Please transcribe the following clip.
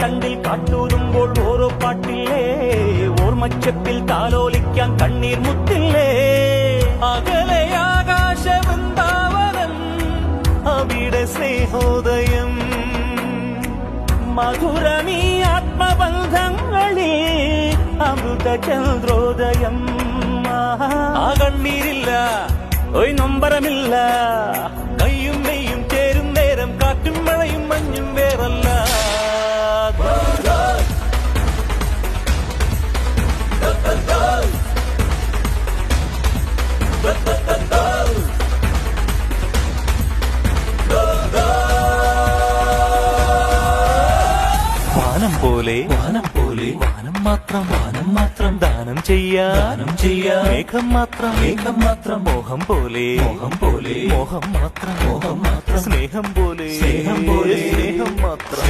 തണ്ടിൽ കാട്ടൂതുമ്പോൾ ഓരോ പാട്ടില്ലേ ഓർമ്മച്ചപ്പിൽ താലോലിക്കാൻ കണ്ണീർ മുത്തില്ലേ അകലെ ആകാശവൃന്ദാവനം അവിടെ സ്നേഹോദയം മധുരമീ ആത്മബന്ധങ്ങളിൽ അമൃത ചന്ദ്രോദയം ആ കണ്ണീരില്ല ഒരു നൊമ്പരമില്ല കയ്യും മെയ്യും ചേരും നേരം കാറ്റും മഴയും മഞ്ഞും വേറല്ല വാനം പോലെ വാനം മാത്രം ദാനം ചെയ്യാം മേഘം മാത്രം മോഹം പോലെ മോഹം മാത്രം സ്നേഹം പോലെ സ്നേഹം മാത്രം